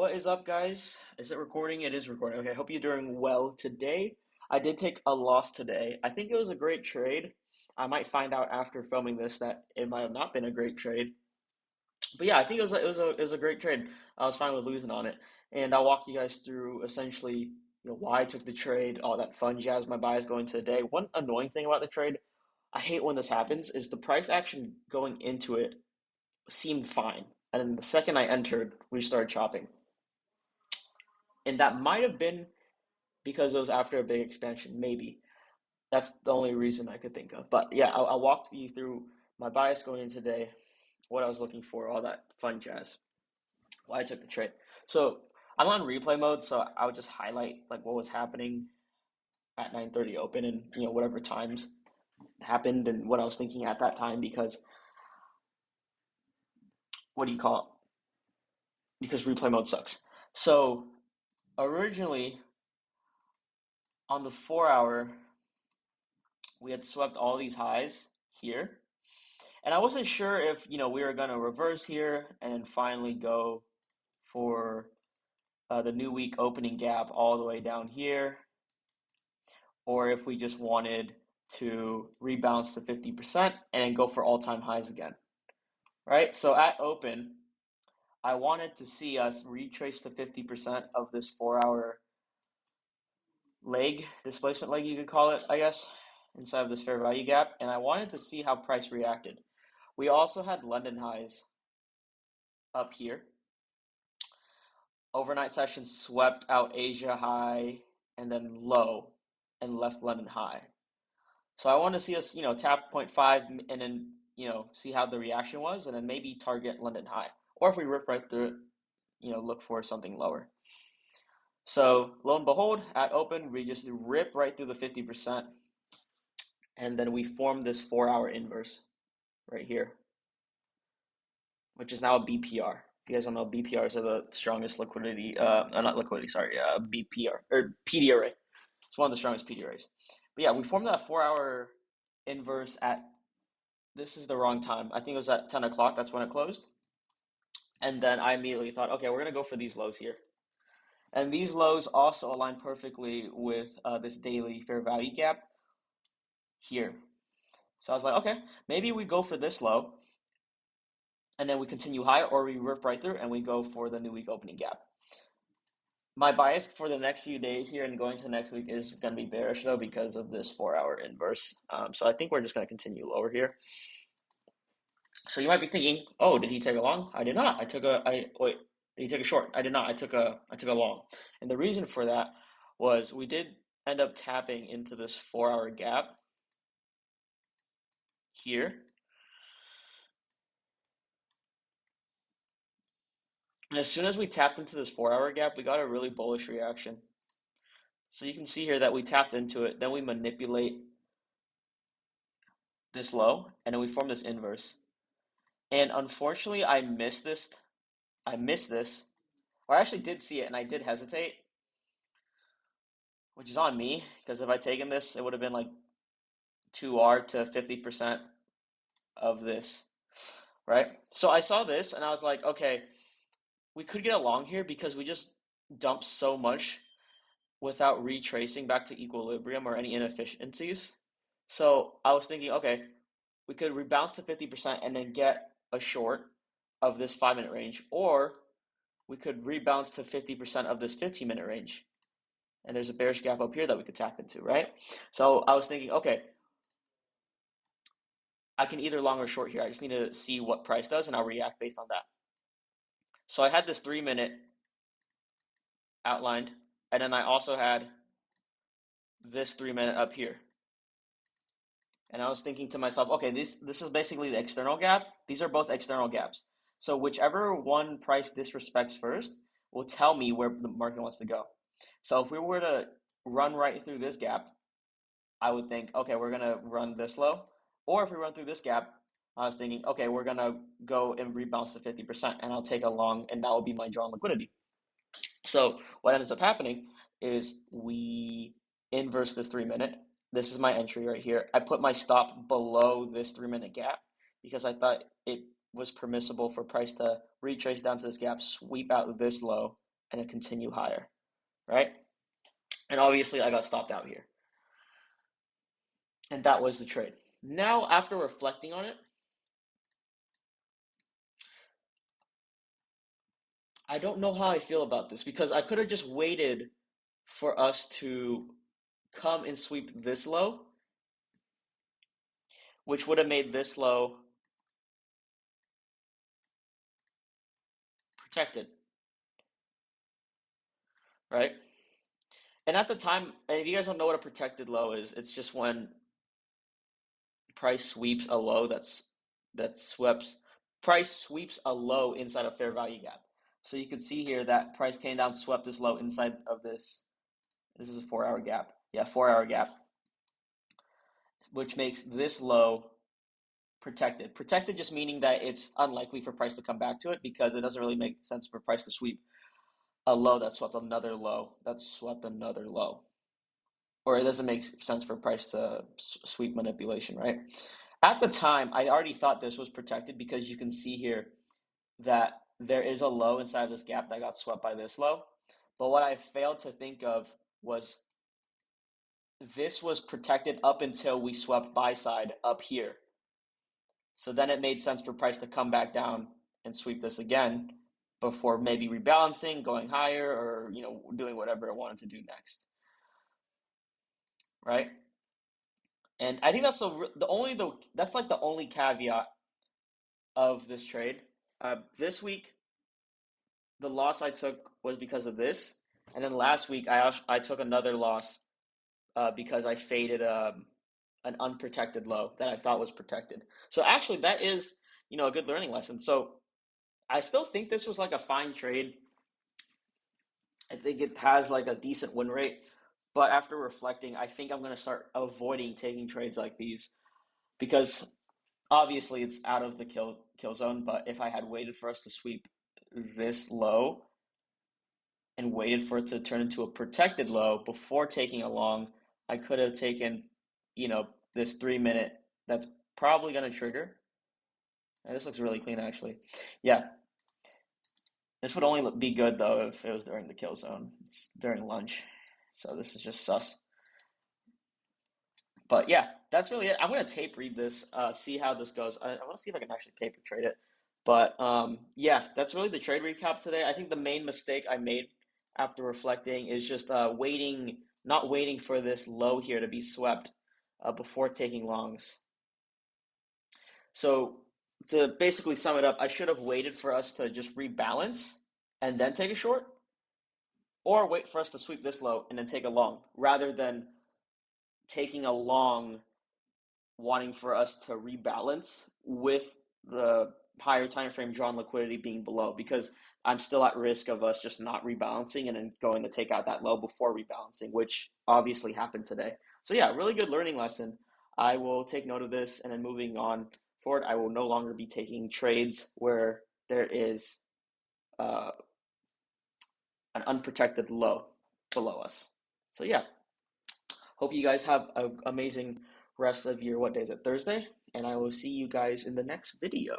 What is up, guys? Is it recording? It is recording. Okay, I hope you're doing well today. I did take a loss today. I think it was a great trade. I might find out after filming this that it might have not been a great trade. But yeah, I think it was a great trade. I was fine with losing on it, and I'll walk you guys through essentially why I took the trade, all that fun jazz, my bias going to the day. One annoying thing about the trade, I hate when this happens, is the price action going into it seemed fine, and then the second I entered, we started chopping. And that might have been because it was after a big expansion, maybe. That's the only reason I could think of. But yeah, I'll walk you through my bias going in today, what I was looking for, all that fun jazz, why I took the trade. So I'm on replay mode, so I would just highlight like what was happening at 9:30 open and whatever times happened and what I was thinking at that time because what do you call it? Because replay mode sucks. So originally on the 4 hour, we had swept all these highs here. And I wasn't sure if, we were going to reverse here and then finally go for the new week opening gap all the way down here, or if we just wanted to rebalance to 50% and then go for all-time highs again, right? So at open, I wanted to see us retrace to 50% of this 4 hour leg, displacement leg, you could call it, I guess, inside of this fair value gap. And I wanted to see how price reacted. We also had London highs up here. Overnight session swept out Asia high and then low and left London high. So I want to see us, tap 0.5 and then, see how the reaction was and then maybe target London high. Or if we rip right through it, look for something lower. So lo and behold, at open, we just rip right through the 50%. And then we form this 4 hour inverse right here, which is now a BPR. If you guys don't know, BPRs are the strongest liquidity, not liquidity, sorry, BPR, or PD array. It's one of the strongest PD arrays. But yeah, we formed that 4 hour inverse at, this is the wrong time. I think it was at 10 o'clock. That's when it closed. And then I immediately thought, okay, we're going to go for these lows here. And these lows also align perfectly with this daily fair value gap here. So I was like, okay, maybe we go for this low and then we continue higher, or we rip right through and we go for the new week opening gap. My bias for the next few days here and going to next week is going to be bearish though because of this 4 hour inverse. So I think we're just going to continue lower here. So you might be thinking, oh, did he take a long? I did not. Wait, did he take a short? I did not. I took a long. And the reason for that was we did end up tapping into this 4 hour gap here. And as soon as we tapped into this 4 hour gap, we got a really bullish reaction. So you can see here that we tapped into it, then we manipulate this low, and then we form this inverse. And unfortunately, I missed this. Or I actually did see it, and I did hesitate, which is on me, because if I'd taken this, it would have been like 2R to 50% of this, right? So I saw this, and I was like, okay, we could get along here because we just dumped so much without retracing back to equilibrium or any inefficiencies. So I was thinking, okay, we could rebounce to 50% and then get a short of this 5 minute range, or we could rebounce to 50% of this 15-minute range. And there's a bearish gap up here that we could tap into, right? So I was thinking, okay, I can either long or short here. I just need to see what price does and I'll react based on that. So I had this 3 minute outlined, and then I also had this 3 minute up here. And I was thinking to myself, okay, this is basically the external gap. These are both external gaps. So whichever one price disrespects first will tell me where the market wants to go. So if we were to run right through this gap, I would think, okay, we're going to run this low. Or if we run through this gap, I was thinking, okay, we're going to go and rebalance to 50%, and I'll take a long, and that will be my drawn liquidity. So what ends up happening is we inverse this 3 minute. This is my entry right here. I put my stop below this 3 minute gap because I thought it was permissible for price to retrace down to this gap, sweep out this low, and a continue higher, right? And obviously I got stopped out here. And that was the trade. Now, after reflecting on it, I don't know how I feel about this because I could have just waited for us to come and sweep this low, which would have made this low protected, right? And at the time, and if you guys don't know what a protected low is, it's just when price sweeps a low that sweeps price sweeps a low inside a fair value gap. So you can see here that price came down, swept this low inside of this. This is a 4-hour gap. Yeah, 4-hour gap, which makes this low protected. Protected just meaning that it's unlikely for price to come back to it because it doesn't really make sense for price to sweep a low that swept another low that swept another low. Or it doesn't make sense for price to sweep manipulation, right? At the time, I already thought this was protected because you can see here that there is a low inside of this gap that got swept by this low. But what I failed to think of was this was protected up until we swept buy side up here. So then it made sense for price to come back down and sweep this again before maybe rebalancing, going higher, or doing whatever it wanted to do next, right? And I think that's that's like the only caveat of this trade. This week, the loss I took was because of this, and then last week I took another loss because I faded an unprotected low that I thought was protected. So actually, that is a good learning lesson. So I still think this was like a fine trade. I think it has like a decent win rate, but after reflecting, I think I'm going to start avoiding taking trades like these because obviously it's out of the kill zone. But if I had waited for us to sweep this low and waited for it to turn into a protected low before taking a long, I could have taken, this 3 minute that's probably going to trigger. And this looks really clean, actually. Yeah, this would only be good though if it was during the kill zone. It's during lunch, so this is just sus. But yeah, that's really it. I'm gonna tape read this, see how this goes. I want to see if I can actually paper trade it. But yeah, that's really the trade recap today. I think the main mistake I made after reflecting is just not waiting for this low here to be swept before taking longs. So to basically sum it up, I should have waited for us to just rebalance and then take a short, or wait for us to sweep this low and then take a long, rather than taking a long wanting for us to rebalance with the higher time frame drawn liquidity being below, because I'm still at risk of us just not rebalancing and then going to take out that low before rebalancing, which obviously happened today. So yeah, really good learning lesson. I will take note of this, and then moving on forward, I will no longer be taking trades where there is uh, an unprotected low below us. So yeah, hope you guys have an amazing rest of your, what day is it? Thursday? And I will see you guys in the next video.